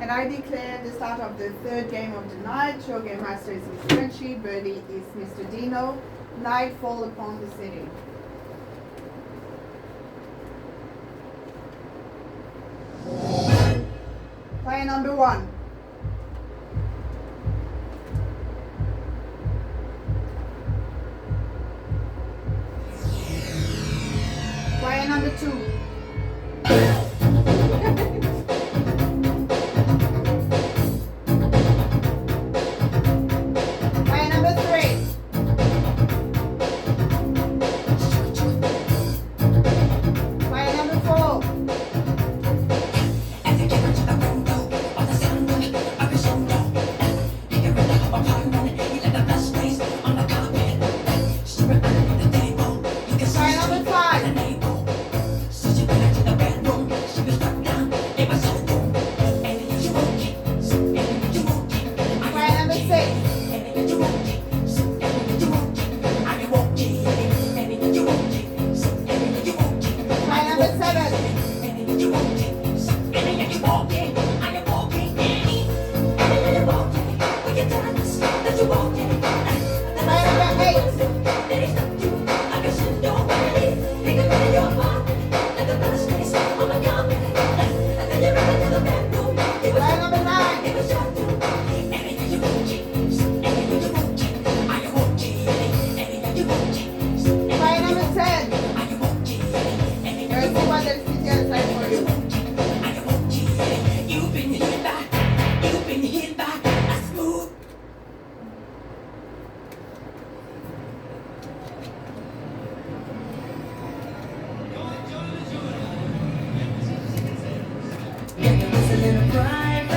And I declare the start of the third game of the night. Show game master is Mr. Frenchy, birdie is Mr. Dino. Night fall upon the city. Player number 1. Player number 2.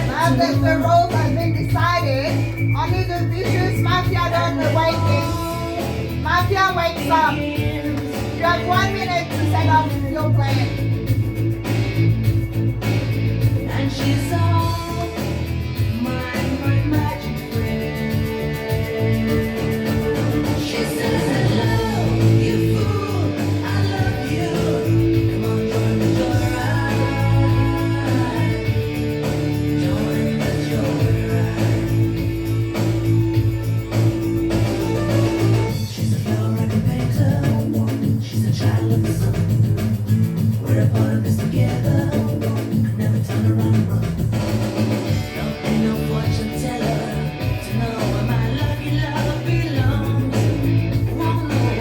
Now that the roles have been decided, only the vicious mafia done the waiting. Mafia wakes up. You have 1 minute to set up your plan. And she's all my magic friend. She says I love you, fool, I love you. Come on, join the joyride. Join the joyride. She's a fellow record painter. She's a child of the sun. We're a part of this together. Could never turn around and run. Don't need no fortune teller to know where my lucky love belongs. Won't know,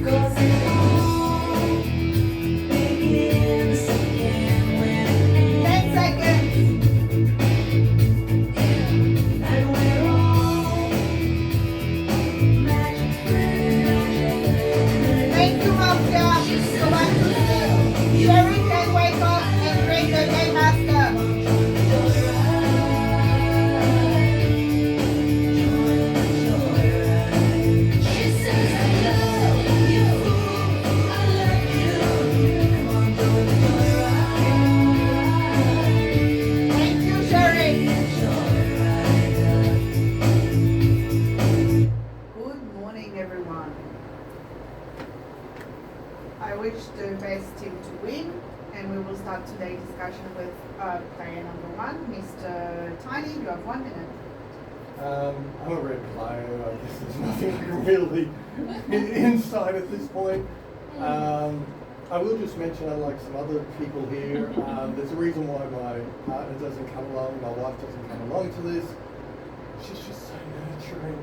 'cause it all begins again when it 10 seconds. ends. And we're all magic friends. Thank you, mafia. Go back to sleep. Sherry can wake up and bring the game master. She says I love you, I love you. Come on, join the joyride. Thank you, Sherry. Good morning, everyone. I wish the best team to win, and we will start today's discussion with player number 1, Mr. Tiny. You have 1 minute. I'm a red player. I guess there's nothing I can really insight at this point. I will just mention, unlike some other people here, there's a reason why my partner doesn't come along, my wife doesn't come along to this. She's just so nurturing.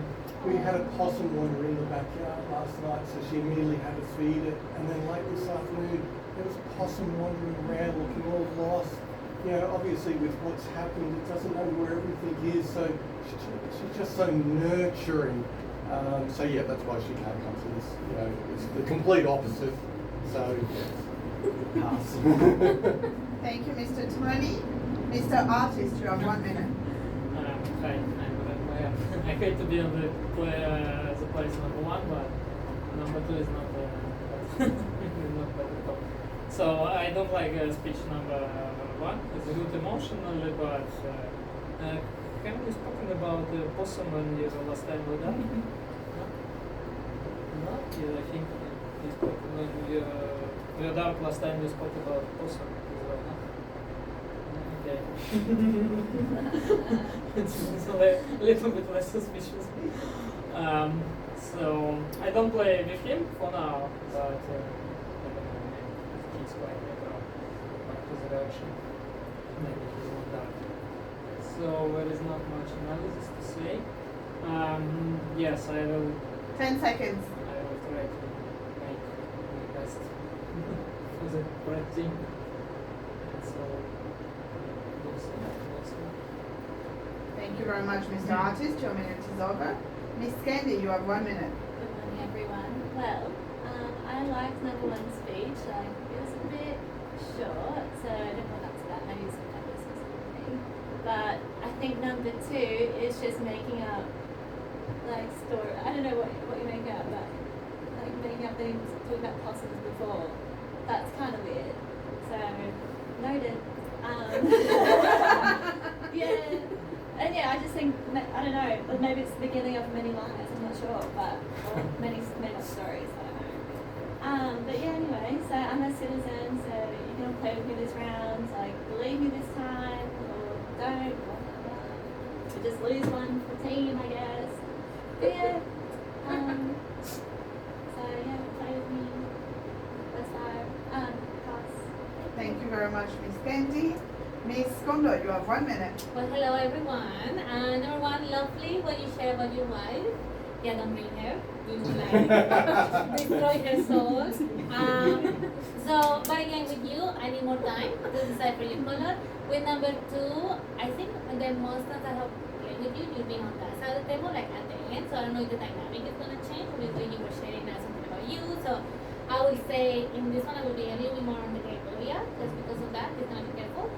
We had a possum wander in the backyard last night, so she immediately had to feed it. And then late this afternoon, there was a possum wandering around looking all lost. You know, obviously with what's happened, it doesn't know where everything is, so she's just so nurturing. So yeah, that's why she can't come to this. You know, it's the complete opposite. So, pass. Thank you, Mr. Tiny. Mr. Artist, you have 1 minute. Hi, I hate to be on the place number 1, but number 2 is not is not bad at all. So I don't like speech number 1. It's good emotionally, but have you spoken about possum when you were last time with that? No? No? Yeah, I think you spoke when you were dark last time you spoke about possum as well, no? Okay. It's a little bit less suspicious. So I don't play with him for now, but I don't know, maybe he's quite better back to the direction. Maybe he's not that. So there is not much analysis to say. Yes, I will 10 seconds. try to make my best for the correct team. So we'll see. We'll see. Thank you very much, Mr. Artist. Your minute is over. Miss Candy, you have 1 minute. Good morning, everyone. Well, I liked number one speech. Like, it was a bit short, so I didn't want up to that. Maybe some kind of something. But I think number two is just making up, like, story. I don't know what you make up, but like making up things, talking about possums before. That's kind of weird. So, noted. Yeah. And yeah, I just think, I don't know, like maybe it's the beginning of many lives, I'm not sure, but, or many stories, I don't know. But yeah, anyway, so I'm a citizen, so you can play with me this round, so like, believe me this time, or don't, blah, blah, blah. So just lose one for team, I guess. But yeah, so yeah, play with me, that's fine, pass. Thank you very much, Miss Candy. Miss Kondo, you have 1 minute. Well, hello everyone. Number one, lovely what you share about your wife. Yeah, don't bring her. You will like destroy her soul. So, but again, with you, I need more time to decipher your color. With number two, I think the most that I have played with you, you'll be on that side of the table, like at the end. So I don't know if the dynamic is gonna change. Obviously, you were sharing something about you. So I would say in this one, I will be a little bit more on the gray area, just because of that. Just gonna be careful.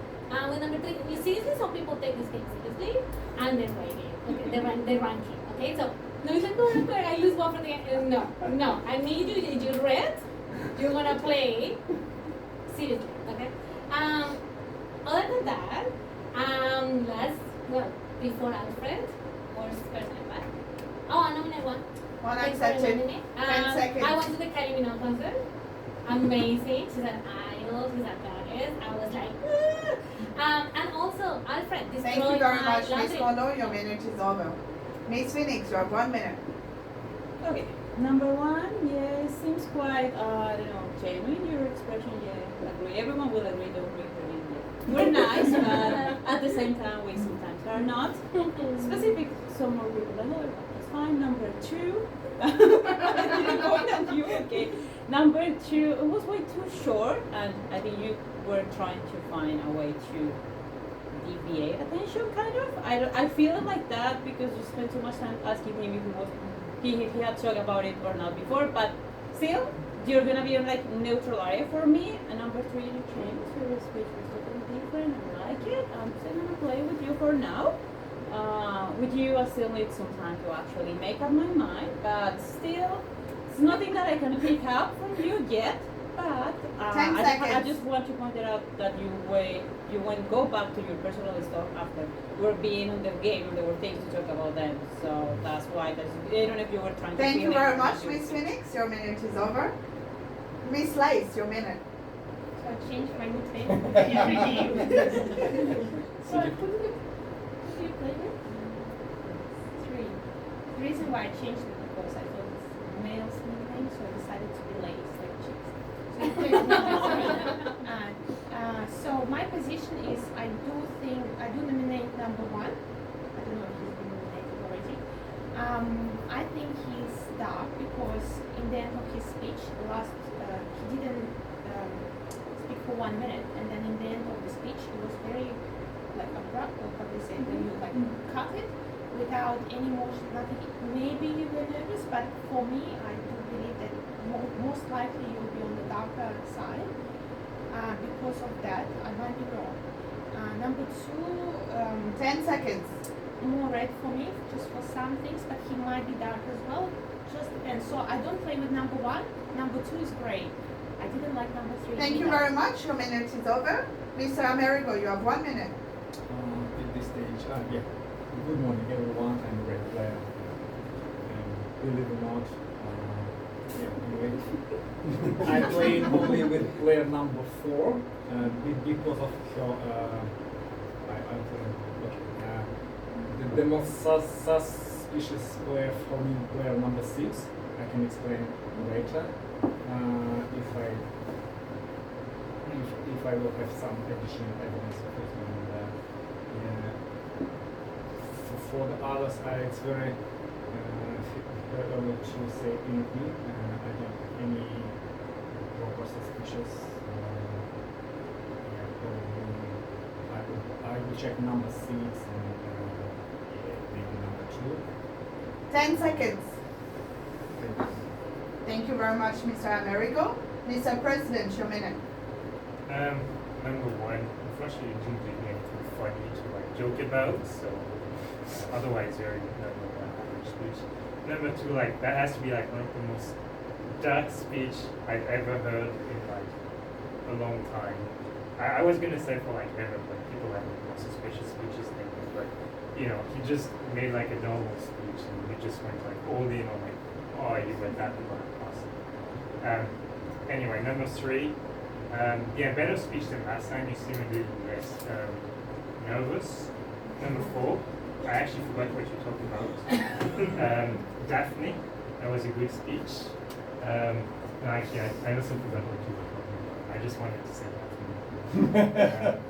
With number three, you seriously, some people take this game seriously, and then rating. Okay, the ranking. Okay, so no, you said no, I lose one for the no. I need you read. You're gonna play seriously. Okay. Other than that, before Alfred or person back. Oh, I nominate one. One Thanks for accepted. reminding me. 10 seconds. I went to the Kylie Minogue concert. Amazing. She's an idol. She's a goddess. I was like, and also Alfred destroyed Thank you very my much, Miss laundry. Kondo. Your minute is over. Miss Phoenix, you have 1 minute. Okay, number one, yeah, seems quite, I don't know, genuine, your expression, yeah, agree. Everyone will agree, don't agree for me, yeah. We're nice, but at the same time, we sometimes are not. Specific, some more people than others, that's fine. Number two, I didn't point at you, okay. Number two, it was way too short, and I think you were trying to find a way to deviate attention, kind of. I feel like that because you spent too much time asking him if he had talked about it or not before, but still, you're gonna be in like neutral area for me. And number three, you changed your speech was totally different. I like it. I'm still gonna play with you for now. With you, I still need some time to actually make up my mind, but still, it's nothing that I can pick up from you yet. But 10 I seconds. just want to point it out that you won't go back to your personal stuff after we're being on the game and there were things to talk about then. So that's why I don't know if you were trying to Thank you feel very it. much, Miss Phoenix. Your minute is over. Miss Lace, your minute. So I changed my nickname every game. So I put it. Who do you play with? Three. The reason why I changed it because I thought it's male's nickname, so I decided to be Lace, like chicks. So I played with so my position is I do nominate number one. I don't know if he's been nominated already. I think he's dark because in the end of his speech, he didn't speak for 1 minute, and then in the end of the speech, it was very like abrupt, or how they say, when you like cut it without any motion, nothing. Maybe you were nervous, but for me, I do believe that most likely you'll be on the darker side. Because of that, I might be wrong. Number two, 10 seconds. more red for me, just for some things, but he might be dark as well. Just depends. So I don't play with number one. Number two is gray. I didn't like number three. Thank you either. very much. Your minute is over. Mr. Amerigo, you have 1 minute. At this stage, yeah. Good morning, everyone. I'm a great player. Believe it or not, yeah, anyway. I played only with player number 4 because of her. The most suspicious player for me, player number 6. I can explain later. If I will have some additional evidence of it. And, yeah. For the others, it's very early to say anything. I don't have any proper suspicious. I will check number 6 and maybe number 2. 10 seconds. Thank you very much, Mr. Amerigo. Mr. President, your minute. Number 1, unfortunately, it didn't really make too funny to like joke about, so otherwise very number 1 average speech. Number 2, like that has to be like one of the most dark speech I've ever heard in like a long time. I was gonna say for like ever, but people have more suspicious speeches than me, but you know, he just made like a normal speech and he just went like all in on like, oh, you read that in my class. Anyway, number 3, yeah, better speech than last time. You seem a little less nervous. Number 4, I actually forgot what you talked about. Daphne, that was a good speech. No, actually, I also forgot what you were talking about. I just wanted to say that.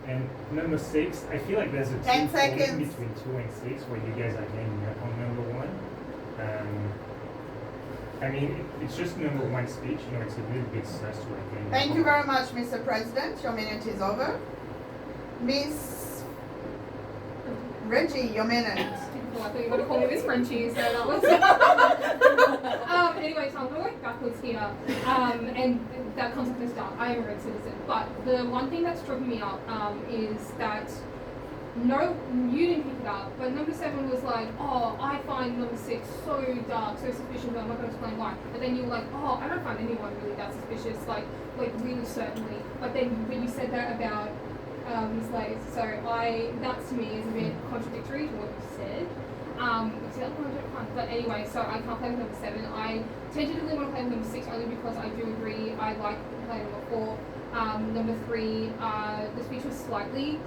And number 6, I feel like there's a 10 seconds. between 2 and 6 where you guys are ganging up on number 1. I mean, it's just number 1 speech, you know, it's a little bit stressful. Thank you very much, Mr. President. Your minute is over. Miss Reggie, your minute. Well, I thought you were going to call me Miss Frenchie, so that was... anyway, so I'm going to work backwards here, and that comes with this dark. I am a red citizen, but the one thing that's tripping me up is that no, you didn't pick it up, but number 7 was like, oh, I find number 6 so dark, so suspicious, but I'm not going to explain why. But then you were like, oh, I don't find anyone really that suspicious, like really certainly. But then when you said that about Miss Lays, so that to me is a bit contradictory to what you said. But anyway, so I can't play with number 7. I tentatively want to play with number 6 only because I do agree I like playing number 4. Number 3, the speech was slightly,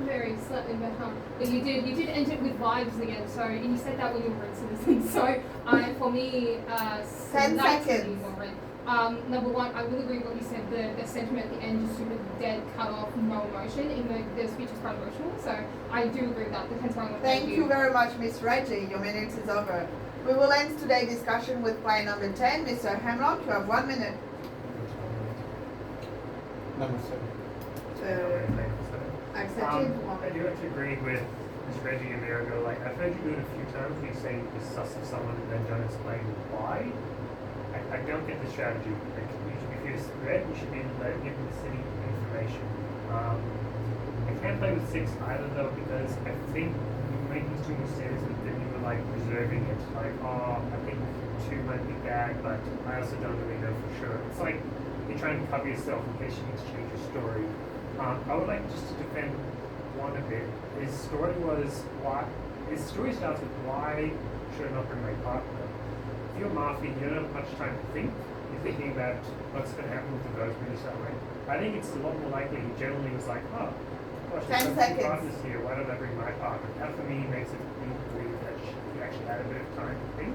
very slightly better. But you did end it with vibes again. So and you said that when you were red citizen. So for me, 10 seconds. Number 1, I will agree with what you said. The sentiment at the end is super dead, cut off, no emotion. Even though the speech is quite emotional. So I do agree with that. Depends on what. Thank you very much, Miss Reggie. Your minute is over. We will end today's discussion with player number 10, Mr. Hemlock. You have 1 minute. Number 7. Accepted. I do have to agree with Ms. Reggie a year ago. Like, I've heard you do it a few times when you say you're sus of someone and then don't explain why. I don't get the strategy. Like, if you're red, you should be giving the city information. I can't play with 6 either though because I think you're making too much sense and then you were like reserving it. Like, oh, I think 2 might be bad, but I also don't really know for sure. It's like you're trying to cover yourself in case you need to change your story. I would like just to defend 1 a bit. His story starts with why should I not bring my partner? If you're Mafia, you don't have much time to think. You're thinking about what's going to happen with the vote when you start right. I think it's a lot more likely he generally was like, oh, gosh, 10 there's 2 seconds. partners here, why don't I bring my partner? That for me makes it believe that he actually had a bit of time to think.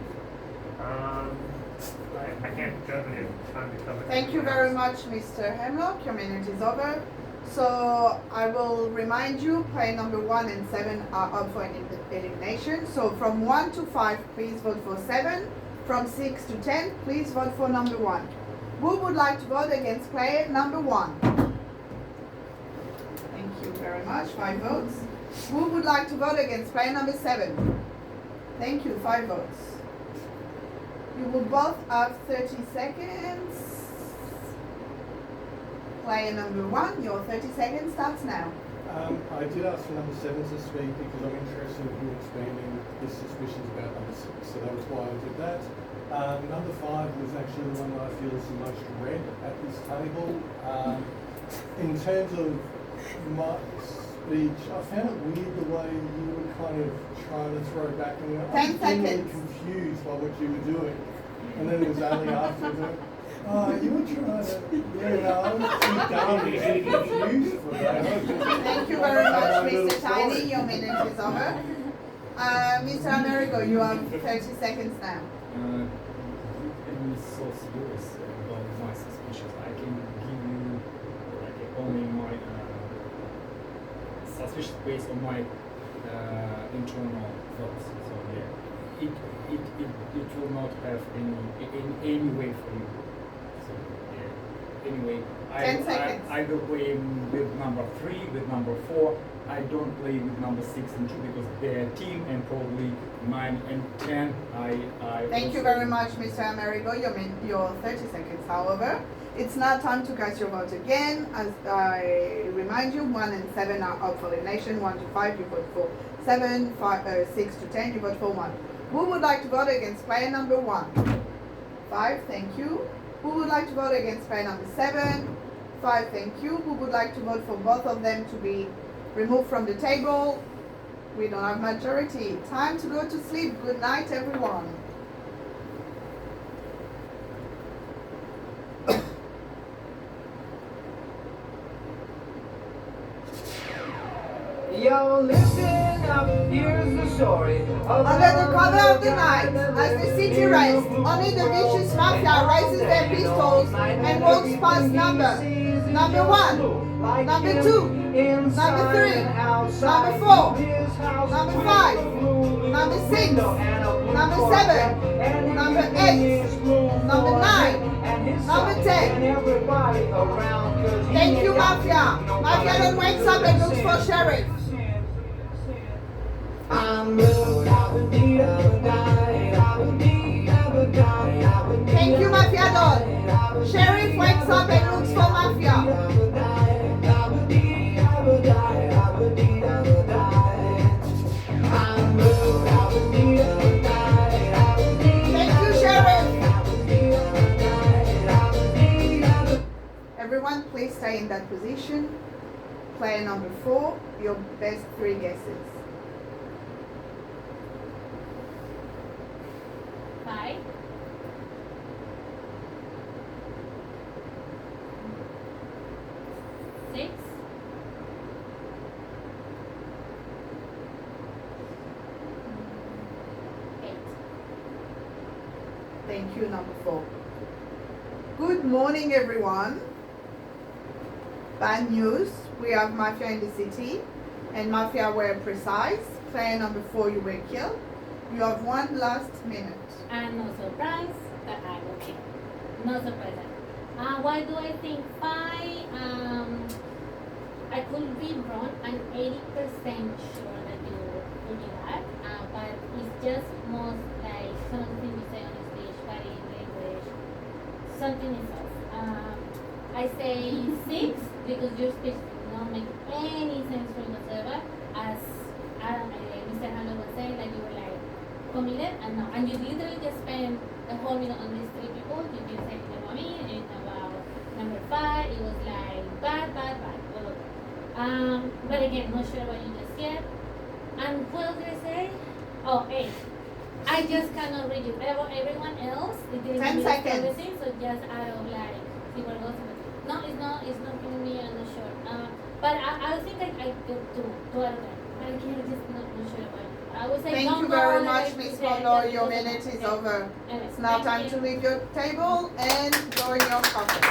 I can't judge it time to cover. Thank you very much, Mr. Hemlock. Your minute is over. So I will remind you, player number 1 and 7 are up for elimination. So from 1 to 5, please vote for 7. From 6 to 10, please vote for number 1. Who would like to vote against player number 1? Thank you very much. 5 votes. Who would like to vote against player number 7? Thank you. 5 votes. You will both have 30 seconds. Player number 1, your 30 seconds starts now. I did ask for number 7 to speak because I'm interested in you expanding his suspicions about number 6, so that was why I did that. Number 5 was actually the one that I feel is the most red at this table. In terms of my speech, I found it weird the way you were kind of trying to throw back and I was 10 genuinely seconds. confused by what you were doing. And then it was only after oh, you were trying to, I was too dumb to get confused for that. Thank you very much, Mr. Tiny. your minute is over. Mr. Amerigo, you have 30 seconds now. I'm so serious about my suspicions. I can give you like only my suspicion based on my internal thoughts. So yeah, it will not have any way for you. So yeah. Anyway, 10 seconds. I will play with number 3, with number 4. I don't play with number 6 and 2 because they're a team, and probably 9 and 10. Thank you very much, Mr. Amerigo. Your 30 seconds. However, it's now time to cast your vote again. As I remind you, 1 and 7 are up for elimination. 1 to 5, you vote for 7. 6 to 10, you vote for 1. Who would like to vote against player number 1? 5, thank you. Who would like to vote against player number 7? 5, thank you. Who would like to vote for both of them to be removed from the table? We don't have majority. Time to go to sleep. Good night, everyone. Yo, listen up, here's the story. Under the cover of the night, as the city rests, only the vicious mafia raises their pistols and walks past number 1, number 2, number 3, number 4, number 5, number 6, number 7, number 8, number 9, number 10. Thank you, Mafia. Mafia then wakes up and looks for Sheriff. Thank you, Mafia Don. Sheriff wakes up and looks for Mafia. Thank you, Sheriff. Everyone, please stay in that position. Player number 4, your best 3 guesses. 5. 6. 8. Thank you, number 4. Good morning, everyone. Bad news. We have Mafia in the city, and Mafia were precise. Player number 4, you were killed. You have 1 last minute. And no surprise that I will kill. No surprise. Why do I think 5? I could be wrong. I'm 80% sure that you will do that. But it's just most like something you say on the stage, but in English, something is off. I say 6 because your speech does not make any sense whatsoever. As Mr. Hannah was saying, that you were like committed, and you literally just spent the whole minute on these 3 people. You didn't say anything about me, and about number 5, it was like bad, all over. But again, not sure what you just said. And what else did I say? Oh, 8. I just cannot read it. Everyone else, it didn't 10 give me seconds. everything, so just out of like, see what goes. No, it's not giving me, I'm not sure. But I think I get 2 out of 10. But again, I'm just not sure about it. I would say Thank don't you go very on much, and Ms. say Polo. that Your it doesn't minute is matter. over. Anyway, It's now thank time you. to leave your table and go in your coffee.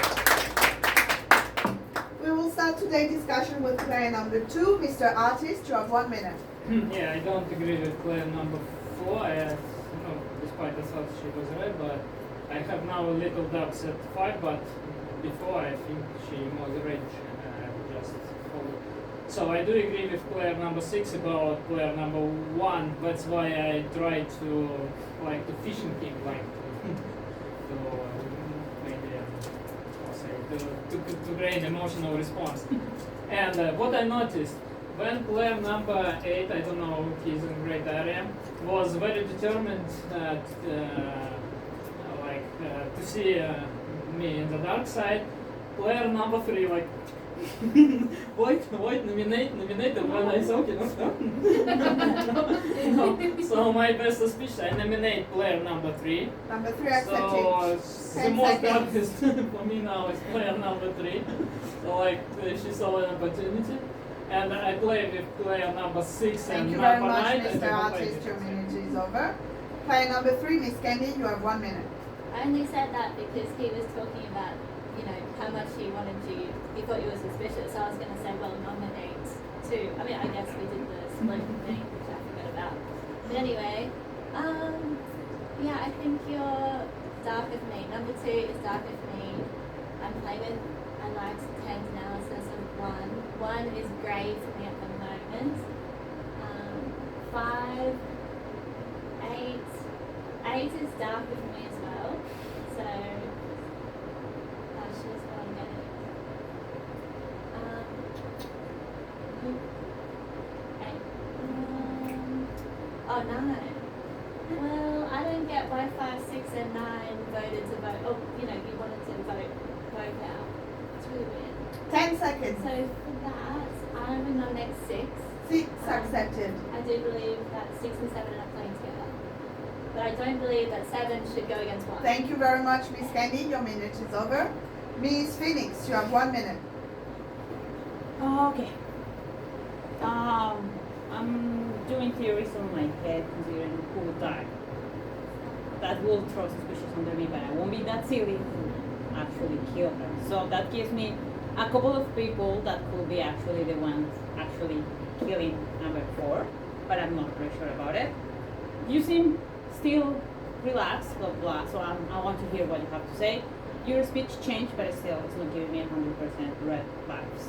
We will start today's discussion with player number 2, Mr. Artist. You have 1 minute. Yeah, I don't agree with player number 4. Despite the thought she was right, but I have now a little doubts at 5, but before I think she was right, I would just follow. So I do agree with player number 6 about player number 1. That's why I try to like to fishing him, like to maybe I'll say to gain emotional response. And what I noticed when player number 8, I don't know, he's in great area, was very determined to see me in the dark side. Player number 3, like, wait, nominate when I saw So my best suspicion, I nominate player number 3. Number 3 accepted. So the 10 most seconds. darkest for me now is player number 3. So like she saw an opportunity. And I play with player number 6 Thank and you very number much, 9. Mr. Artist. Your minute is over. Player number 3, Miss Candy, you have 1 minute. I only said that because he was talking about, how much he wanted you, he thought you were suspicious. So I was going to say, well, nominate 2. I mean, I guess we did the split thing, which I forgot about. But anyway, yeah, I think you're darker for me. Number 2 is darker for me. I'm playing with, I like 10's analysis of 1. 1 is grey for me at the moment. 5, 8. 8 is darker for me as well. So that's just what I'm getting. 9. Well, I don't get why 5, 6, and 9 voted to vote. Oh, you wanted to vote out. It's really weird. 10 seconds. So for that, I'm going to nominate 6. 6 accepted. I do believe that 6 and 7 are playing together. But I don't believe that 7 should go against 1. Thank you very much, Miss Candy. Your minute is over. Miss Phoenix, you have 1 minute. Okay. I'm doing theories on my head considering who would die. That will throw suspicious under me, but I won't be that silly to actually kill her. So that gives me a couple of people that could be actually the ones actually killing number 4, but I'm not very sure about it. You seem still relaxed, blah blah, so I want to hear what you have to say. Your speech changed, but still it's not giving me 100% red vibes.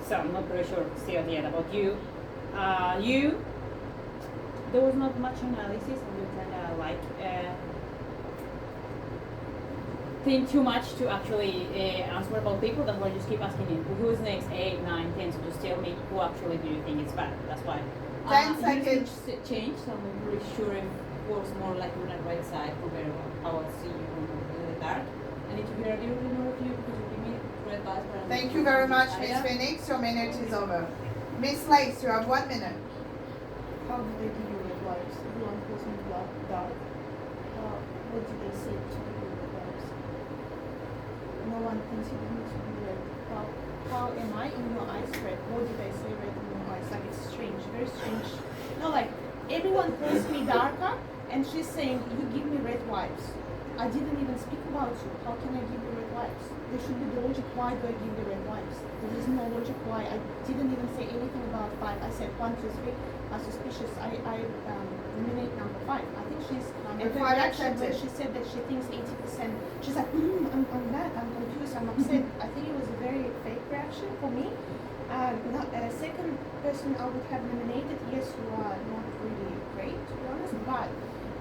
So I'm not very sure still yet about you. There was not much analysis, and you kind of think too much to actually answer about people. That's why I just keep asking you, who is next, 8, 9, 10, so just tell me who actually do you think is bad. That's why. 10 seconds. Your speech changed, so I'm not really sure if it was more like on the right side compared to how I see you in the dark. I need to hear a little bit more of you because you give me red vibes. but I'm Thank not you sure very if much, it's Miss either. Phoenix. Your minute is over. Miss Lace, you have 1 minute. How did they give you red lights? Everyone calls me dark. What did they say to give you red lights? No one considers me to be red. How am I in your eyes red? What did I say red in your eyes? Like it's strange, very strange. No, like everyone calls me darker, and she's saying you give me red vibes. I didn't even speak about you. How can I give you red vibes? There should be the logic why do I give you red vibes? There is no logic why. I didn't even say anything about 5. I said 1, 2, 3 are suspicious. I nominate number 5. I think she's Number every 5 reaction when accepted. she said that she thinks 80%. She's like, I'm mad, I'm confused, I'm upset. I think it was a very fake reaction for me. Second person I would have nominated, yes, you are not really great, to be honest, but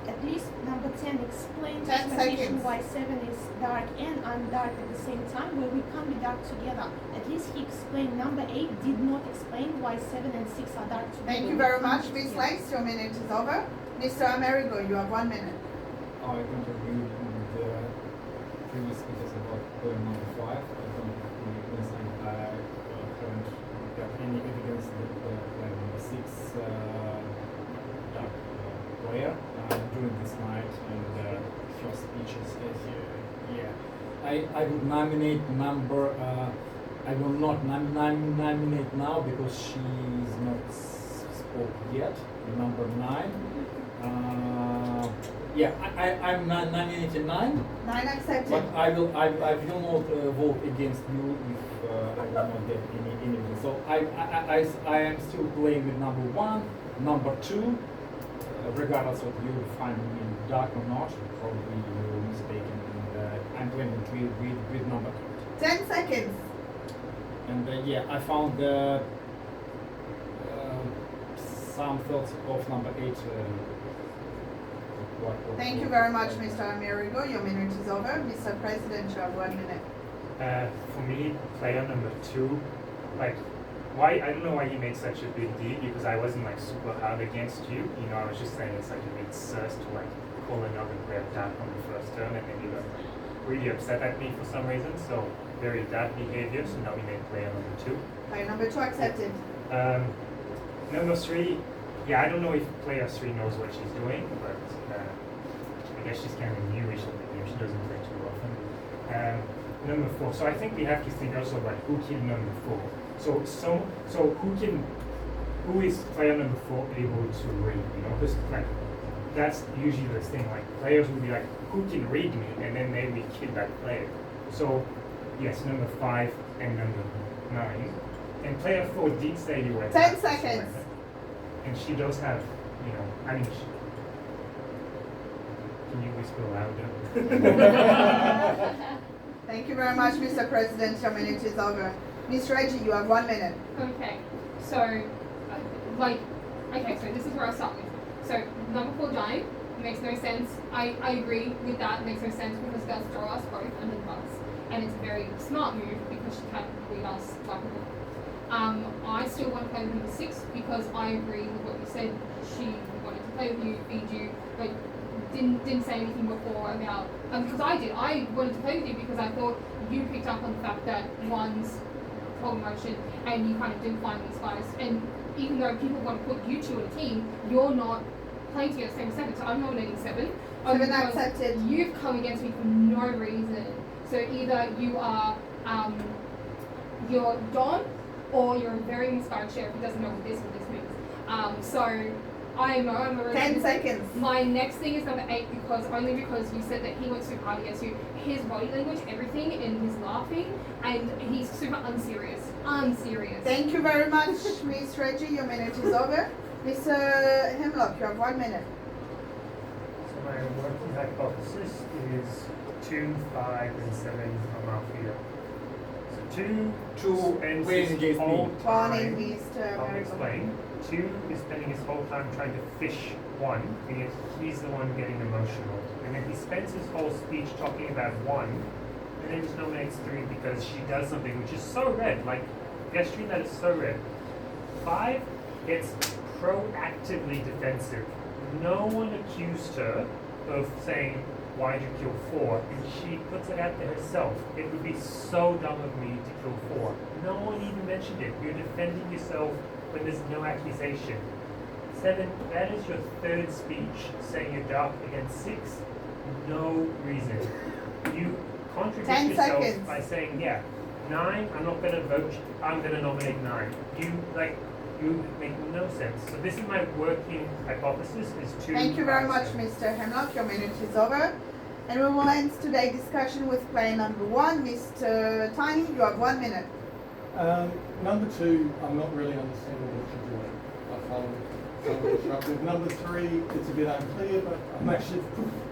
at least number 10 explains 10 explanation seconds. why 7 is dark and I'm dark at the same time, where we can't be dark together. At least he explained. Number 8 did not explain why 7 and 6 are dark together. Thank you very much, Miss Lace. Your minute is over. Mr. Amerigo, you have 1 minute. I don't agree with the previous speakers about player number 5. I don't really understand. I haven't got any evidence that player number 6 dark player during this night and her speeches. I would nominate number. I will not nominate now because she's not spoke yet. Number 9. I'm nominating 9. 9 accepted. But I will not vote against you if I will not get any. So I am still playing with number 1, number 2. Regardless of you find me dark or not, probably you're mistaken. And I'm playing with number 2. 10 seconds. And I found some thoughts of number 8. Thank you very much, Mr. Amerigo. Your minute is over. Mr. President, you have 1 minute. For me, player number 2, why, I don't know why he made such a big deal, because I wasn't super hard against you. I was just saying it's a bit sus to call another player dark on the first turn, and then you got really upset at me for some reason. So very dark behavior. So nominate player number 2. Player number 2 accepted. Number 3, I don't know if player 3 knows what she's doing, but I guess she's kind of newish in the game. She doesn't play too often. Number 4. So I think we have to think also about who killed number 4. So who is player number 4 able to read? You know, because like that's usually the thing. Like players will be like, who can read me, and then they will kill that player. So yes, number 5 and number 9. And player 4 did say you were 10 seconds. And she does have, you know, I mean, can you whisper louder? Thank you very much, Mr. President. Your minute is over. Miss Reggie, you have 1 minute. Okay, so, so this is where I'll start with. So, number 4 giant makes no sense. I agree with that, makes no sense because it does throw us both under the bus. And it's a very smart move because she can read us like a book. I still want to play with number 6 because I agree with what you said. She wanted to play with you, feed you, but didn't say anything before about, because I did. I wanted to play with you because I thought you picked up on the fact that one's whole emotion and you kind of didn't find these guys. And even though people want to put you two in a team, you're not playing together same as 7. So I'm nominating 7. 7 accepted. You've come against me for no reason. So either you are you're Don or you're a very inspired sheriff who doesn't know what this means. So I know I'm a 10 seconds. My next thing is number 8 because you said that he went super hard against you. His body language, everything, and he's laughing, and he's super unserious. Thank you very much, Miss Reggie. Your minute is over. Mr. Hemlock, you have 1 minute. So my working hypothesis is 2, 5, and 7 are mafia. So 2 spends win his against whole me. time. Mr. I'll explain. 2 is spending his whole time trying to fish 1, and yet he's the one getting emotional. And then he spends his whole speech talking about 1, and then just nominates 3 because she does something which is so red, like gesturing that is so red. 5 gets proactively defensive. No one accused her of saying, why'd you kill 4? And she puts it out there herself. It would be so dumb of me to kill 4. No one even mentioned it. You're defending yourself when there's no accusation. 7, that is your 3rd speech saying you're dark against 6. No reason. You contradict 10 yourself seconds. by saying, yeah, 9, I'm not gonna vote, I'm gonna nominate 9. You make no sense. So this is my working hypothesis is 2. Thank you very 5, much, 7. Mr. Hemlock. Your minute is over. And we will end today's discussion with player number 1. Mr. Tiny, you have 1 minute. Number 2, I'm not really understanding what you're doing. I find it somewhat disruptive. Number 3, it's a bit unclear, but I'm actually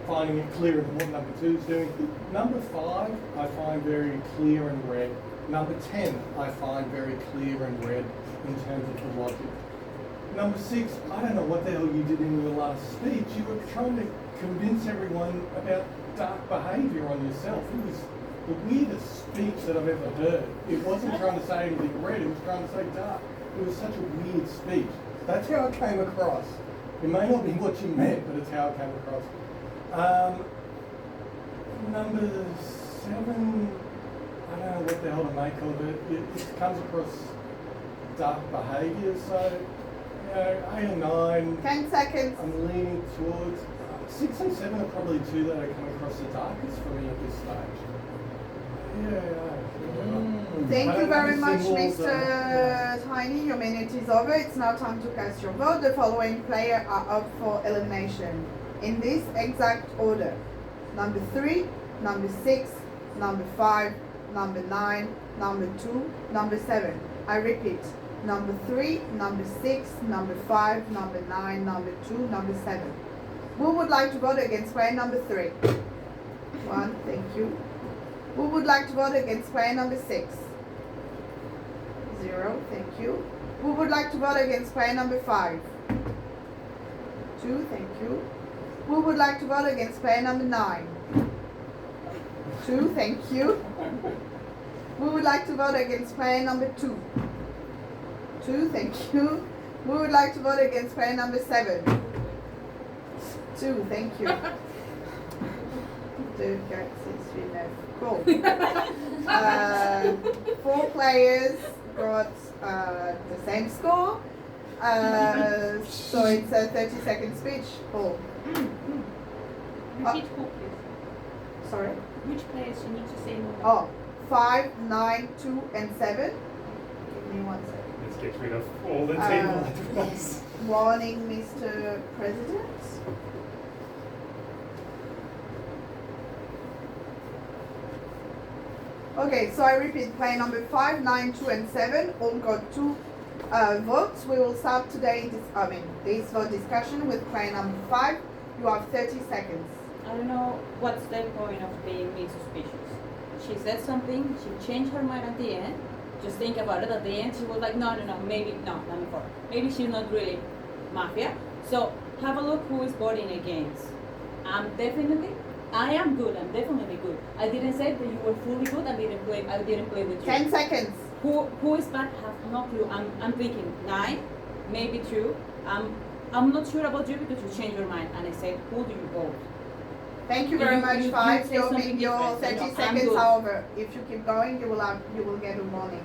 finding it clearer than what number 2 is doing. Number 5, I find very clear and red. Number 10, I find very clear and red in terms of the logic. Number 6, I don't know what the hell you did in your last speech. You were trying to convince everyone about dark behaviour on yourself. It was the weirdest speech that I've ever heard. It wasn't trying to say anything red, it was trying to say dark. It was such a weird speech. That's how it came across. It may not be what you meant, but it's how it came across. Number 7, I don't know what the hell to make of it. It comes across dark behaviour, so, you know, 8 and 9. 10 seconds. I'm leaning towards 6 and 7 are probably 2 that are coming across the darkest for me at this stage. Thank you very much, Mr. Tiny. Your minute is over. It's now time to cast your vote. The following players are up for elimination in this exact order: number 3, number 6, number 5, number 9, number 2, number 7. I repeat: number 3, number 6, number 5, number 9, number 2, number 7. Who would like to vote against player number 3? 1, thank you. Who would like to vote against player number 6? 0, thank you. Who would like to vote against player number 5? 2, thank you. Who would like to vote against player number 9? 2, thank you. Who would like to vote against player number 2? 2, thank you. Who would like to vote against player number 7? 2, thank you. 2, 4, 6, 3, 9. Cool. 4 players got the same score. So it's a 30-second speech. Cool. Repeat who, please. Sorry. Which players you need to say more? Oh, 5, 9, 2, and 7. Give me one second. Let's get rid of all the table at once. Warning, Mr. President. Okay, so I repeat, player number 5, 9, 2, and 7 all got 2 votes. We will start today this vote discussion with player number 5. You have 30 seconds. I don't know what's the point of being made suspicious. She said something, she changed her mind at the end. Just think about it, at the end she was like, no, maybe, no, number 4. Maybe she's not really mafia. So have a look who is voting against. I am good, I'm definitely good. I didn't say that you were fully good, I didn't play with you. 10 seconds. Who is bad? Have no clue. I'm thinking 9, maybe 2. I'm not sure about you because you changed your mind and I said, who do you vote? Thank you very much, 5. say Your something 30 different. I'm seconds good. are over. If you keep going, you will get a warning.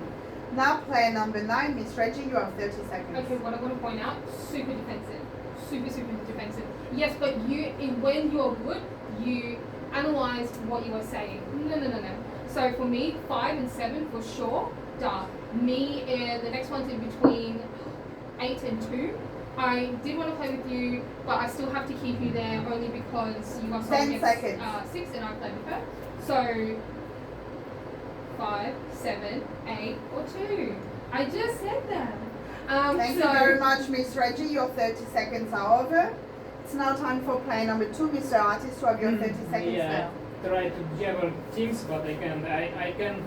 Now player number 9, Miss Reggie, you have 30 seconds. Okay, what I want to point out, super defensive. Super defensive. Yes, but when you're good, you analyze what you are saying. No. So for me, 5 and 7 for sure, duh. Me, the next one's in between 8 and 2. I did want to play with you, but I still have to keep you there only because you got 10 seconds. 6 and I played with her. So 5, 7, 8, or 2. I just said that. Thank you very much, Miss Reggie. Your 30 seconds are over. It's now time for player number 2, Mr. Artist, to have your 30 seconds Yeah, now. try to gather teams, but I can.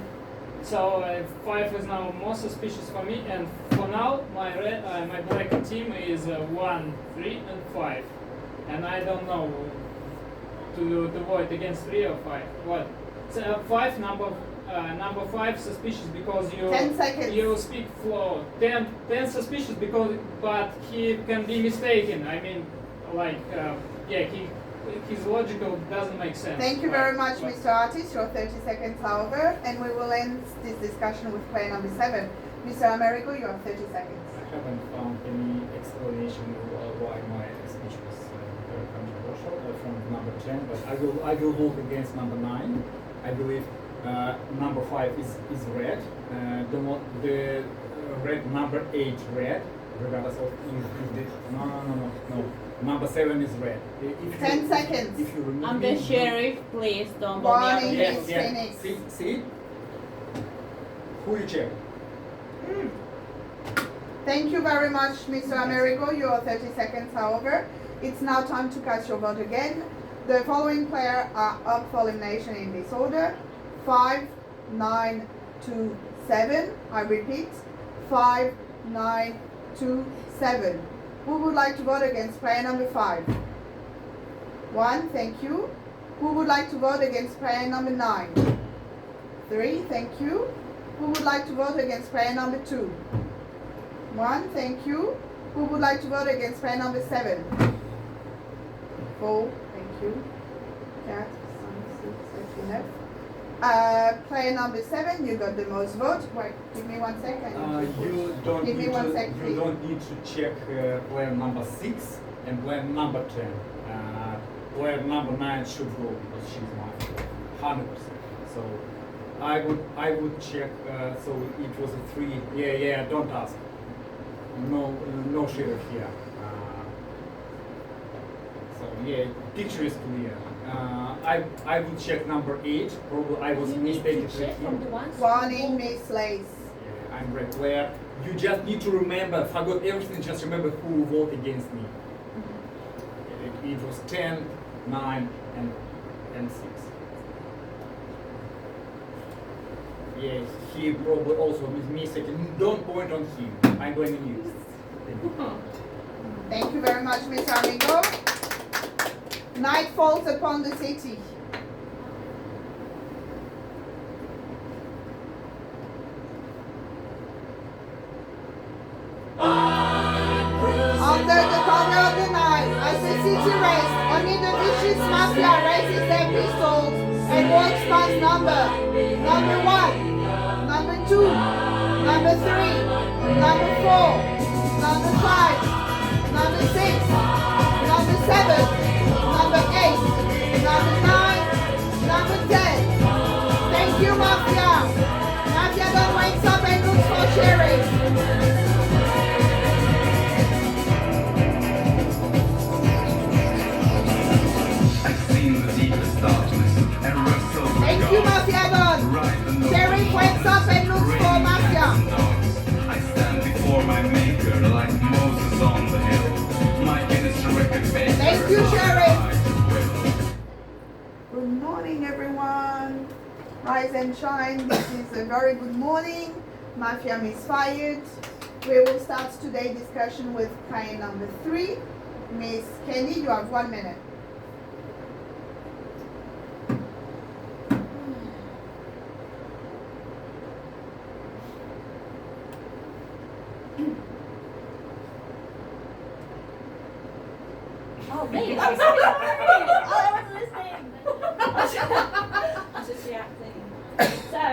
So 5 is now more suspicious for me, and for now my black team is 1, 3, and 5, and I don't know to vote against 3 or 5. What? So 5 number 5 suspicious because 10 seconds. you speak flow. 10 suspicious because but he can be mistaken. I mean, like his logical doesn't make sense. Thank you very much, Mr. Artist. Your 30 seconds are over, and we will end this discussion with player number 7. Mr. Amerigo, you have 30 seconds. I haven't found any explanation why my speech was very controversial from number 10, but I will vote against number 9. I believe number 5 is red. The red number 8 red, regardless of if the no. Number 7 is red. If 10 seconds. If you remove I'm the sheriff, please don't vote me out. Warning, Miss Phoenix. See? Who you check? Thank you very much, Mr. Amerigo. Your 30 seconds are over. It's now time to cast your vote again. The following players are up for elimination in this order: 5, 9, 2, 7. I repeat: 5, 9, 2, 7. Who would like to vote against player number 5? 1, thank you. Who would like to vote against player number 9? 3, thank you. Who would like to vote against player number 2? 1, thank you. Who would like to vote against player number 7? 4, thank you. 4, 5, 6, 7. Player number 7, you got the most votes. Wait, give me 1 second. You don't Give me need 1 to, sec, you please. don't need to check player number 6 and player number 10. Player number 9 should go because she's my 100%. So I would check. So it was a 3. Yeah. Don't ask. No sheriff here. So yeah, picture is clear. I would check number 8. Probably I was You need mistaken. to check from the ones who Warning, vote. Miss Lace. Yeah, I'm red player. You just need to remember, forgot everything, just remember who voted against me. It was 10, 9, and 6. Yeah, he probably also with me second. Don't point on him. I'm blaming you. Thank you very much, Mr. Amigo. Night falls upon the city. Under the cover of the night, as the city rests, only the vicious mafia raises their pistols and walks past number 1, number 2, number 3, number 4, number 5, number 6, number 7, number 8, number 9, number 10. Thank you, Mafia. Mafia then wakes up and looks for sheriff. rise and shine. This is a very good morning. Mafia misfired. We will start today's discussion with client number 3. Miss Kenny, you have 1 minute. Oh, me? I'm so sorry. Oh, I wasn't listening. I was just reacting. So,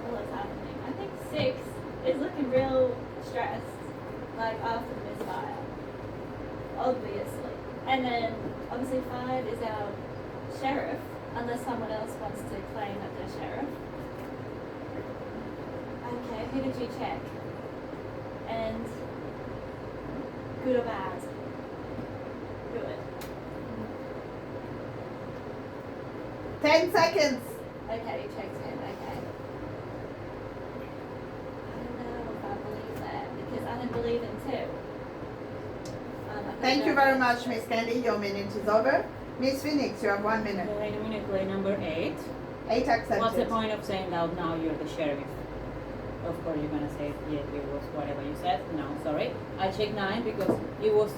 what's happening? I think 6 is looking real stressed, like after the misfire, obviously. And then, obviously 5 is our sheriff, unless someone else wants to claim that they're sheriff. Okay, who did you check? And good or bad? Good. 10 seconds. Okay, you checked him, okay. I don't know if I believe that, because I don't believe in 2. Thank you very much, Miss Candy. Your minute is over. Miss Phoenix, you have 1 minute. Wait a minute, play number 8. 8 accepted. What's the point of saying that now you're the sheriff? Of course, you're gonna say, yeah, it was whatever you said. No, sorry. I checked 9 because it was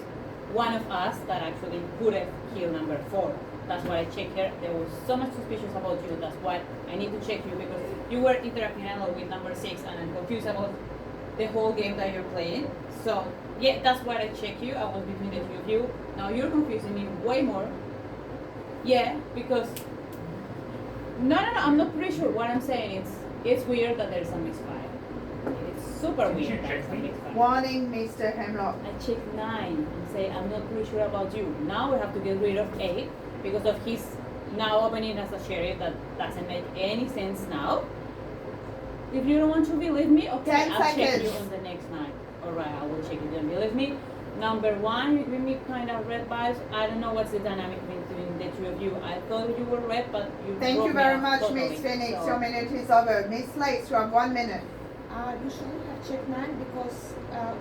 one of us that actually could have killed number 4. That's why I checked here. There was so much suspicious about you. That's why I need to check you because you were interacting a lot with number 6 and I'm confused about the whole game that you're playing. So, yeah, that's why I checked you. I was between the 2 of you. Now you're confusing me way more. Yeah, because... No, I'm not pretty sure. What I'm saying is, it's weird that there's a misfire. It's super Did you weird that check it's a me? misfire. Warning, Mr. Hemlock. I checked 9 and say I'm not pretty sure about you. Now we have to get rid of 8 because of his now opening as a sheriff. That doesn't make any sense now. If you don't want to believe me, okay, 10 I'll check you seconds. on the next night. Alright, I will check you. Don't believe me. Number 1, you give me kind of red vibes. I don't know what's the dynamic between the 2 of you. I thought you were red, but you Thank broke you me very off much, totally. Miss Phoenix. So- Your minute is over. Miss Lace, you have 1 minute. You shouldn't have checked 9 because,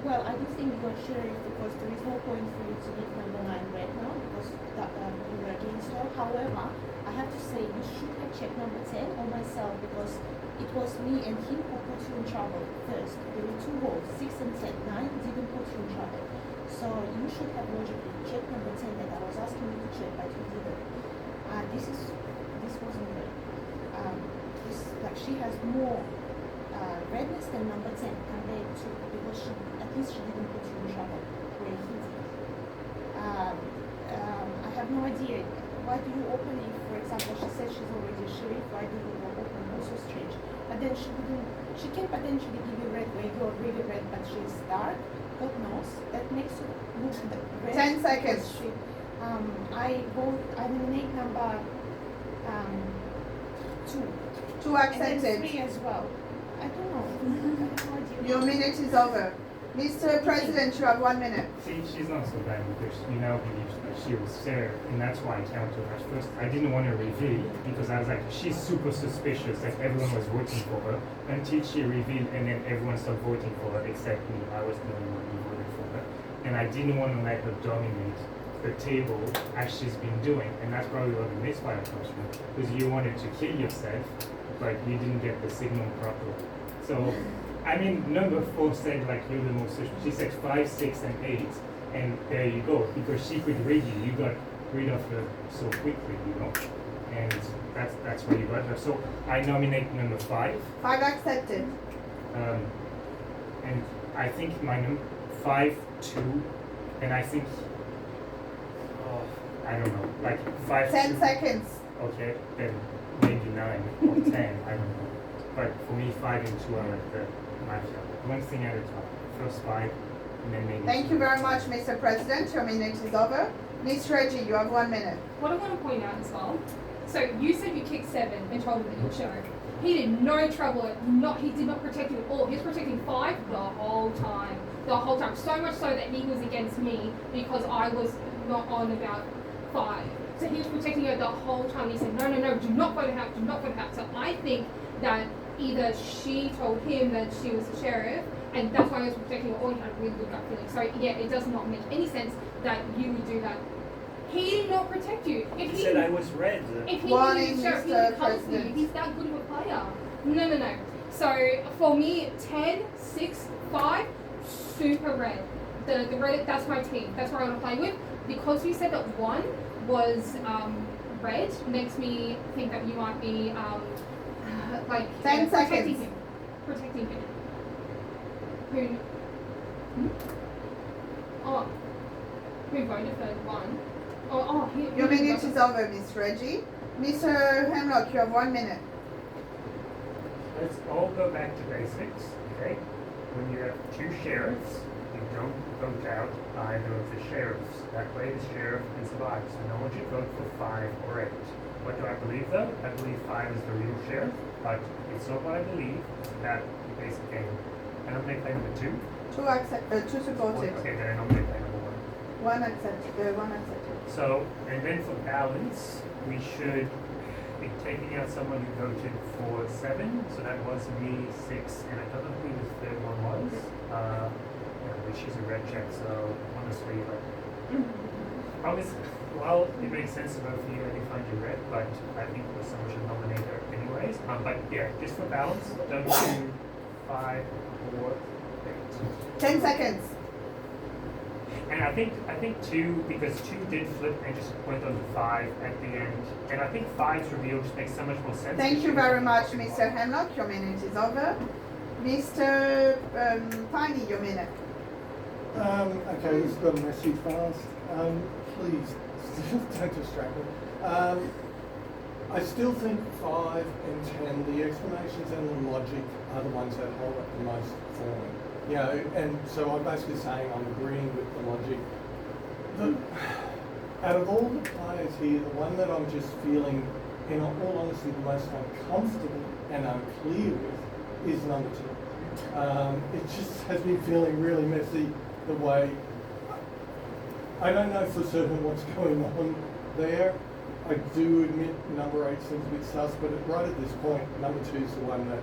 well, I do think you're sheriff because there is no point for you to give number 9 red now because you were against her. However, I have to say you should have checked number 10 or myself because it was me and him who put you in trouble first. There were 2 votes, 6 and 10. 9 didn't put you in trouble. So you should have logically checked number 10 that I was asking you to check, but you didn't. This wasn't good. She has more redness than number 10 compared to because at least she didn't put you in trouble where he did. I have no idea. Why do you open if, for example, she said she's already a sheriff, why do you open? Also strange. But then she can potentially give you red where you're really red but she's dark. God knows. That makes you look red. 10 seconds. I nominate number 2. 2 And then accepted. 3 as well. I don't know. I have no idea. Your minute is over. Mr. President, you have 1 minute. See, she's not so bad because you now believe that she was Sarah, and that's why I counted her at first. I didn't want to reveal because I was like, she's super suspicious that everyone was voting for her until she revealed, and then everyone stopped voting for her except me. I was the only one who voted for her, and I didn't want to let her dominate the table as she's been doing, and that's probably where the misfire comes from because you wanted to kill yourself, but you didn't get the signal properly. So. I mean, number 4 said like you're the most. She said 5, 6, and 8, and there you go. Because she could read you, you got rid of her so quickly, you know, and that's where you got her. So I nominate number 5, 5 accepted. and I think my 5, 2, and I think I don't know, like 5. 10 2. seconds. Okay, then maybe 9 or 10. I don't know. But for me, 5 and 2 are like the mafia. One thing at a time. First 5, and then maybe. Thank 2. you very much, Mr. President. Your minute is over. Miss Reggie, you have 1 minute. What I want to point out as well. So you said you kicked 7 and told him that you're sheriff. He did no trouble. He did not protect you at all. He was protecting 5 the whole time. The whole time. So much so that he was against me because I was not on about 5. So he was protecting her the whole time. He said, no, do not vote her out, do not vote her out. So I think that either she told him that she was the sheriff, and that's why he was protecting her, or he had a really good gut feeling. So yeah, it does not make any sense that you would do that He did not protect you. If He he said I was red. if he Warning, needed sheriff, he Mr. would come to you. President. He's that good of a player. No. So for me, 10, 6, 5, super red. The red, that's my team. That's what I want to play with. Because you said that 1 was red, makes me think that you might be like 10 protecting seconds. him. Protecting him. Who? Oh. Who voted for 1? Oh, he. Your who minute voted- is over, Miss Reggie. Mr. Hemlock, you have 1 minute. Let's all go back to basics, okay? When you have 2 sheriffs, you don't vote out either of the sheriffs. That way the sheriff can survive. So no one should vote for 5 or 8. What do I believe though? I believe 5 is the real sheriff, but it's not what I believe. It's about the basic game. I don't make play number 2. 2 supported. Okay, then I don't make play number 1. 1 accepted. 1 accepted. So, and then for balance, we should be taking out someone who voted for 7. So that was me, 6, and I don't know who the third one was. But she's a red check, so honestly, like, obviously, well, it makes sense to vote for you and find you red, but I think someone should nominate her anyways. But yeah, just for balance, don't do 5 or 8. 10 seconds. And I think 2, because 2 did flip and just went on to 5 at the end. And I think 5's reveal just makes so much more sense. Thank you very much, Mr. Hemlock. Your minute is over. Mr. Piney, your minute. Okay, this has got messy fast. Please, don't distract me. I still think 5 and 10, the explanations and the logic are the ones that hold up the most for me. You know, and so I'm basically saying I'm agreeing with the logic. Out of all the players here, the one that I'm just feeling, in all honesty, the most uncomfortable and unclear with is number 2. It just has been feeling really messy the way. I don't know for certain what's going on there. I do admit number 8 seems a bit sus, but right at this point, number 2 is the one that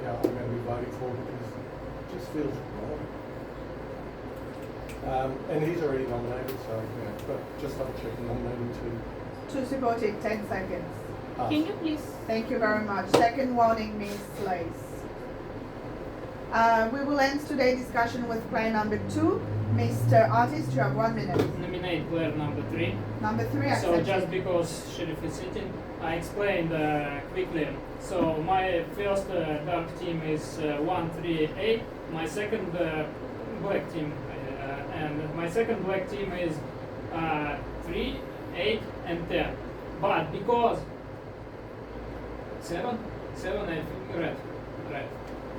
I'm going to be voting for because it just feels wrong. And he's already nominated, so but just double checking nominating 2. 2 supported. 10 seconds. Pass. Can you please? Thank you very much. Second warning, Miss Lace. We will end today's discussion with player number 2. Mr. Artist, you have 1 minute. Nominate player number 3. Number 3, So accepted. just because Sheriff is sitting, I explained quickly. So my first dark team is 1, 3, 8. My second black team, and my second black team is 3, 8, and 10. But because 7, I think red.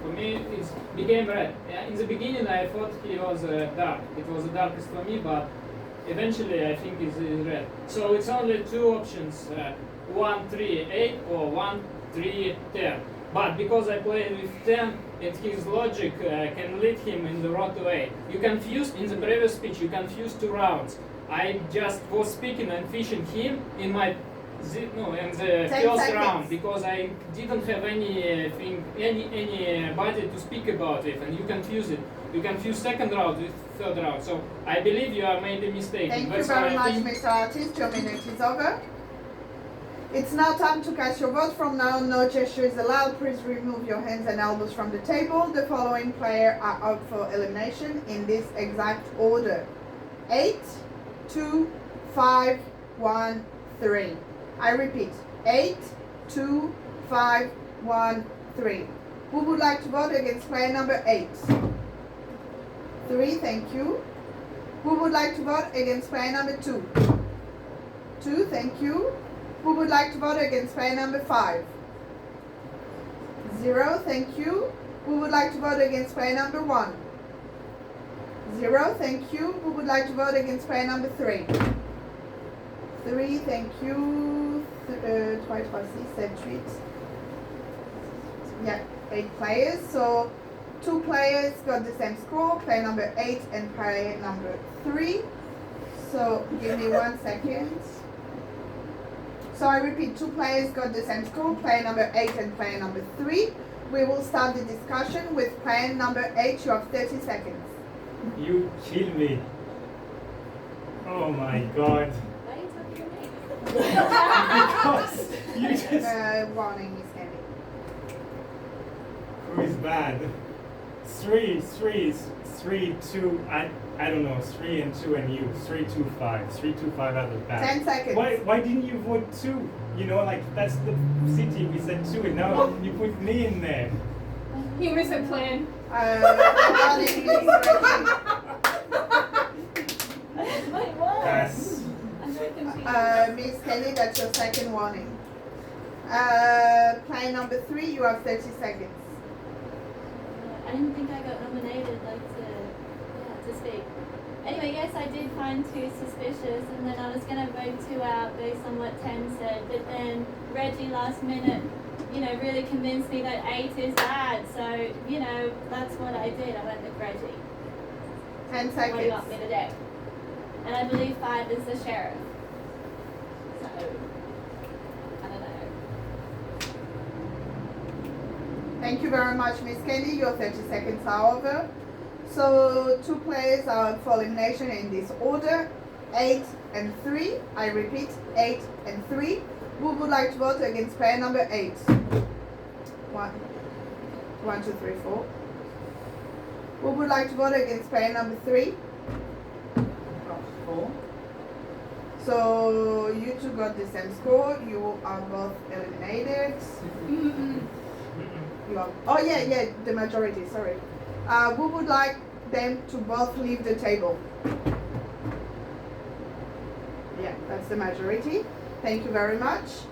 For me, it became red. In the beginning, I thought he was dark. It was the darkest for me, but eventually, I think it's red. So it's only 2 options: 1, 3, 8, or 1, 3, 10. But because I played with 10, and his logic can lead him in the road to 8. You confused in the previous speech. You confused 2 rounds. I just was speaking and fishing him in my. In the 10 first seconds. round, because I didn't have anybody to speak about it, and you confuse it. You confuse second round with third round. So I believe you are made a mistake. Thank you That's very why I much, think Mr. Artist. Your minute is over. It's now time to cast your vote. From now on, no gesture is allowed. Please remove your hands and elbows from the table. The following players are out for elimination in this exact order: 8, 2, 5, 1, 3. I repeat: 8, 2, 5, 1, 3. Who would like to vote against player number 8? 3, thank you. Who would like to vote against player number 2? 2, thank you. Who would like to vote against player number 5? 0, thank you. Who would like to vote against player number 1? 0, thank you. Who would like to vote against player number 3? 3, thank you. 3, 4, 6, 7, 8. Yeah, 8 players. So 2 players got the same score, player number 8 and player number 3. So give me 1 second. So I repeat, 2 players got the same score, player number 8 and player number 3. We will start the discussion with player number 8. You have 30 seconds. You kill me. Oh my god. Wait, Because you just Warning, Miss Candy. who's bad. 3, 2. I don't know. 3 and 2 and you. 3, 2, 5. 3, 2, 5 out of bad. 10 seconds. Why didn't you vote 2? You know, like that's the city we said 2, and now you put me in there. He missed a plan. Warning, Miss Reggie. Wait, what? That's I'm very confused. Miss Kelly, that's your second warning. Player number 3, you have 30 seconds. I didn't think I got nominated, to speak. Anyway, yes, I did find 2 suspicious, and then I was gonna vote 2 out based on what 10 said, but then Reggie last minute, really convinced me that 8 is bad, so, that's what I did. I went with Reggie. 10 What do you seconds. want me to do? And I believe 5 is the sheriff. So, I don't know. Thank you very much, Miss Candy. Your 30 seconds are over. So 2 players are up for elimination in this order. 8 and 3. I repeat, 8 and 3. Who would like to vote against player number 8? 1, 2, 3, 4. Who would like to vote against player number 3? 4. So you 2 got the same score. You are both eliminated. You are, oh yeah, the majority, sorry. Who would like them to both leave the table? Yeah, that's the majority. Thank you very much.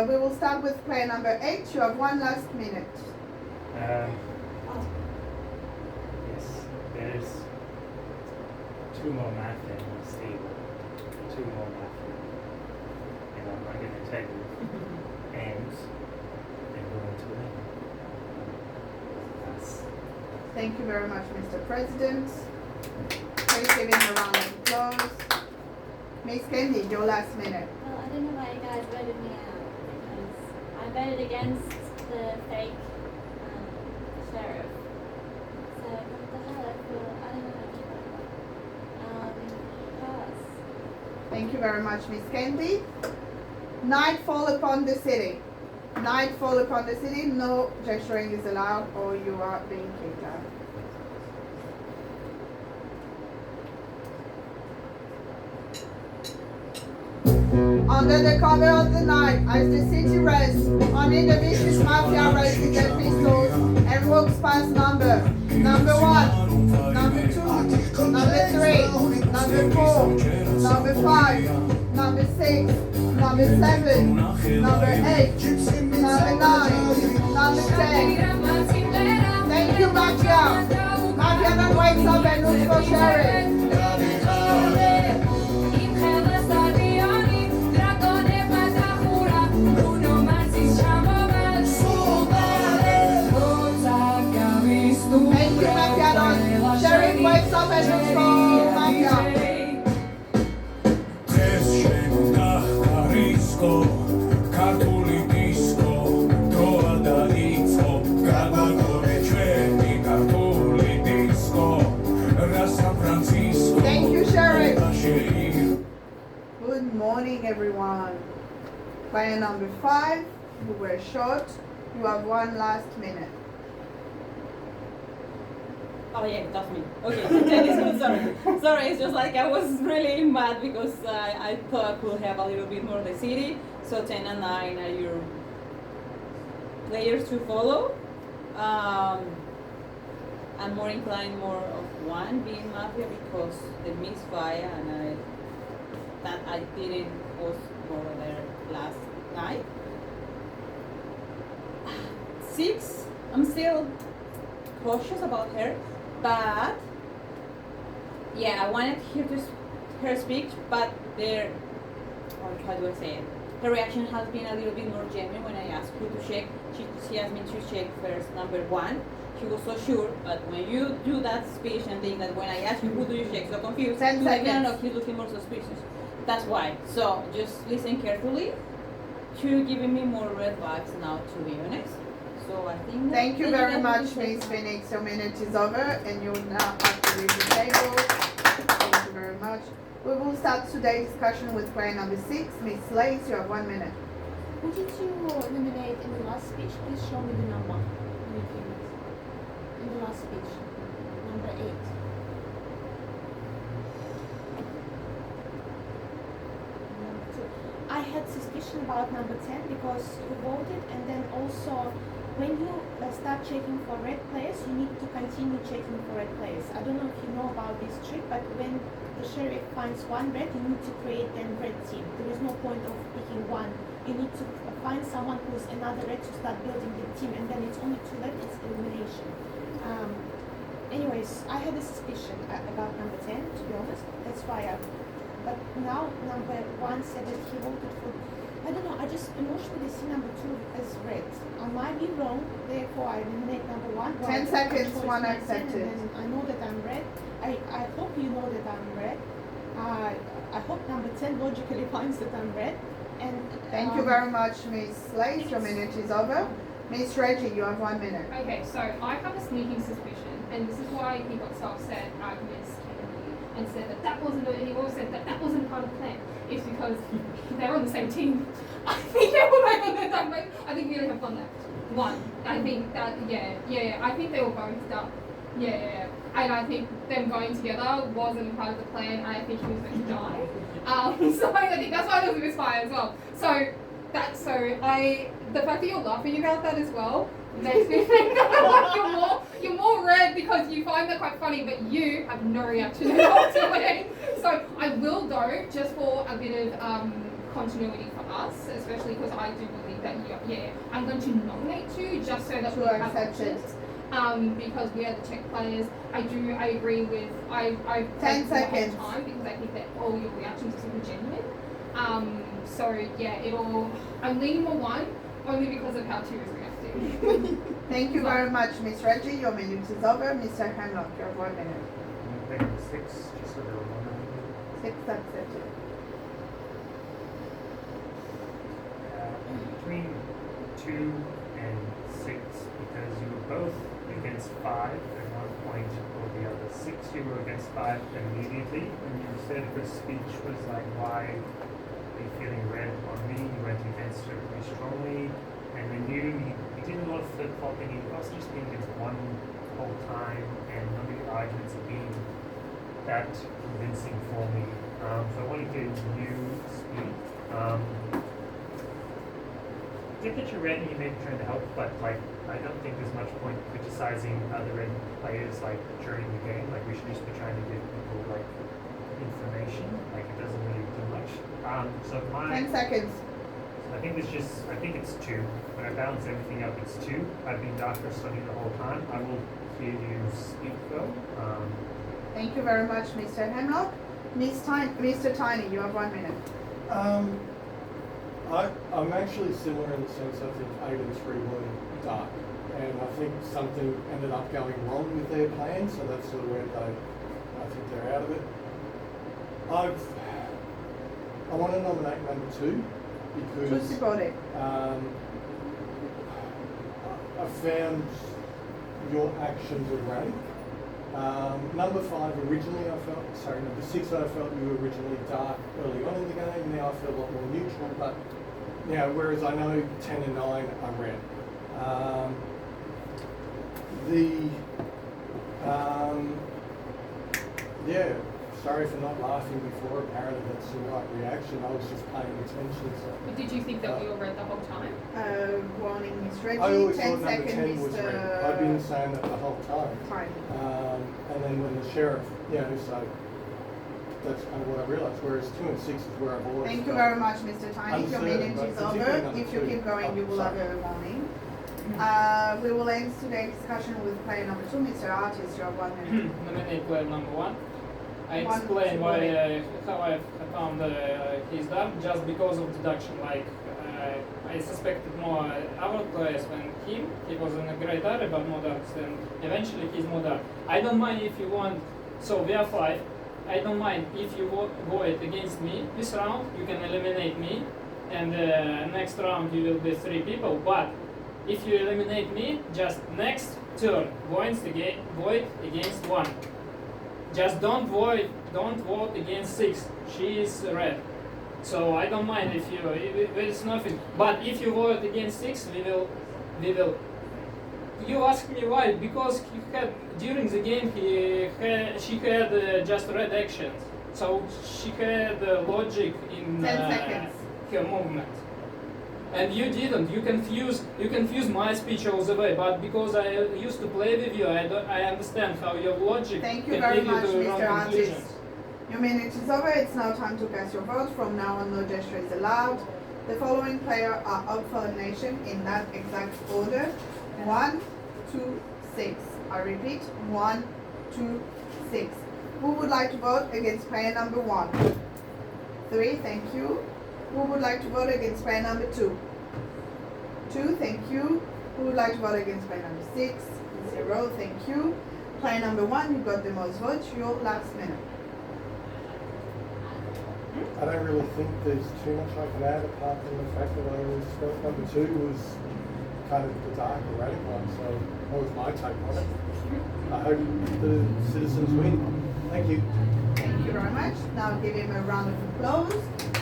We will start with player number 8. You have 1 last minute. yes. There's 2 more math in this table. 2 more math. And I'm not gonna tell you. And they're going to win. That's Thank you very much, Mr. President. Please give him a round of applause. Miss Candy, your last minute. Well, I don't know why you guys voted me out, because I voted against the fake sheriff. So, what the hell, I don't know. Pass. Thank you very much, Miss Candy. Nightfall upon the city. Nightfall upon the city. No gesturing is allowed, or you are being kicked out. Under the cover of the night, as the city rests, only the vicious mafia raises their pistols and walks past number 1, number 2, number 3, number 4, number 5, number 6, number 7, number 8, number 9, number 10. Thank you, mafia. Mafia that wakes up and looks for sheriff. Thank you, Mafia. Sheriff wakes up and looks for mafia. Thank you, Sheriff. Good morning, everyone. Player number 5, you were short. You have 1 last minute. Oh yeah, that's me. Okay, 10 is good, sorry. Sorry, it's just like I was really mad because I thought I could have a little bit more of the city. So 10 and 9 are your players to follow. I'm more inclined more of 1 being mafia because the misfire and I didn't post more there last night. 6, I'm still cautious about her. But yeah, I wanted her speech, but how do I say it? Her reaction has been a little bit more genuine when I asked who to check. She asked me to check first number 1. She was so sure, but when you do that speech and think that when I ask you who do you check, so confused, 10 you're like, no, seconds. he's looking more suspicious. That's why. So just listen carefully. She's giving me more red flags now, to be honest. So I think. Thank you very much, Miss Phoenix. Your minute is over, and you now have to leave the table. Thank you very much. We will start today's discussion with player number 6. Miss Lace, you have 1 minute. Who did you nominate in the last speech? Please show me the number. In the last speech. Number 8. Number 2. I had suspicion about number 10 because you voted, and then also when you start checking for red players, you need to continue checking for red players. I don't know if you know about this trick, but when the sheriff finds one red, you need to create a red team. There is no point of picking one. You need to find someone who's another red to start building the team, and then it's only 2 left, it's elimination. Anyways, I had a suspicion about number 10, to be honest. That's why but now number 1 said that he voted for, I don't know, I just emotionally see number 2 as red. I might be wrong, therefore I eliminate number 1. 10 seconds, 1 accepted. And I know that I'm red. I hope you know that I'm red. I hope number 10 logically finds that I'm red. And Thank you very much, Miss Lace. Your minute is over. Miss Reggie, you have 1 minute. Okay, so I have a sneaking suspicion, and this is why he got so upset at Miss Kennedy and said that wasn't, and he also said that wasn't part of the plan. It's because they're on the same team. I think they were both on the same team. I think we only have one left. One. I think that, yeah. I think they were both done. Yeah. And I think them going together wasn't part of the plan, and I think he was meant to die. So I think that's why there was a misfire as well. The fact that you're laughing about that as well makes me think that you're more red because you find that quite funny, but you have no reaction at all to it. So I will though, just for a bit of continuity for us, especially because I do believe that I'm going to nominate 2 just so that we have options. Because we are the Czech players. I agree with I 10 seconds. The whole time because I think that all your reactions are super genuine. I'm leaning more 1 only because of how 2 is reacting. Thank you very much, Miss Reggie. Your minute is over. Mr. Hemlock, you have 1 minute. Pick 6, just so they're one. 6 accepted. Between 2 and 6, because you were both against 5 at one point or the other. 6, you were against 5 immediately, and you said the speech was like, why are you feeling red on me? You went against her pretty strongly, and then you did a lot of flip-flopping. You also just being against 1 whole time, and none of your arguments are being that convincing for me. So I want to hear you speak. I get that you're red and you may be trying to help, but like I don't think there's much point criticizing other red players like during the game. Like we should just be trying to give people like information. Like it doesn't really do much. 10 seconds. I think it's 2. When I balance everything up, it's 2. I've been darker studying the whole time. I will hear you speak though. Thank you very much, Mr. Hemlock. Mr. Tiny, you have 1 minute. I'm actually similar in the sense I think 8 and 3 were dark, and I think something ended up going wrong with their plan, so that's sort of where I think they're out of it. I want to nominate number 2 because I found your actions erratic. Number 5 originally number 6 I felt you were originally dark early on in the game. Now I feel a lot more neutral, but whereas I know 10 and 9 are red. Sorry for not laughing before. Apparently that's the right reaction. I was just paying attention. But did you think that we were red the whole time? Warning, Miss Reggie. I always 10 thought number seconds, 10 was red. I've been saying that the whole time. Tiny. And then when the sheriff, so that's kind of what I realised. Whereas 2 and 6 is where I've always. Thank you very much, Mr. Tiny. Your minute is over. If you keep going, you will have a warning. We will end today's discussion with player number 2, Mr. Artis. You have 1 minute. Nominate player number 1. I explain how I found his dark just because of deduction. Like I suspected more our players than him. He was in a great area, but more dark. Then eventually he's more dark. I don't mind if you want. So we are 5. I don't mind if you vote against me. This round you can eliminate me, and next round you will be 3 people. But if you eliminate me, just next turn vote against 1. just don't vote against 6. She is red. So I don't mind if there is nothing. But if you vote against 6, we will. You ask me why? Because he had during the game she had just red actions. So she had logic in 10 seconds. her movement. And you didn't. You confuse my speech all the way. But because I used to play with you, I understand how your logic Thank you can very lead you much, to wrong Mr. Antis. conclusions. Your minute is over. It's now time to cast your vote. From now on, no gesture is allowed. The following players are up for elimination in that exact order. 1, 2, 6. I repeat, 1, 2, 6. Who would like to vote against player number 1? 3, thank you. Who would like to vote against player number 2? 2, thank you. Who would like to vote against player number 6? 0, thank you. Player number 1, you got the most votes. Your last minute. I don't really think there's too much I can add apart from the fact that I always felt number 2 was kind of the dark and radical one, so that was my take on it. I hope the citizens win. Thank you. Thank you very much. Now give him a round of applause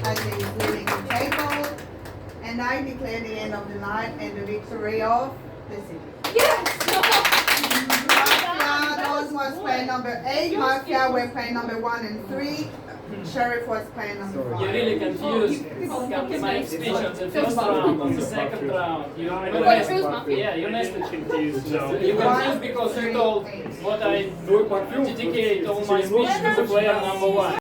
as he is leaving the table. And I declare the end of the night and the victory of the city. Yes! Mafia, Don was player number 8. Mafia were player number 1 and 3. Sheriff was player number 5. You really confused my speech on the first round, on the second round. You messed it. Yeah, you messed it. Confused, so. You confused because you told what I dedicate all my speech to the player number 1.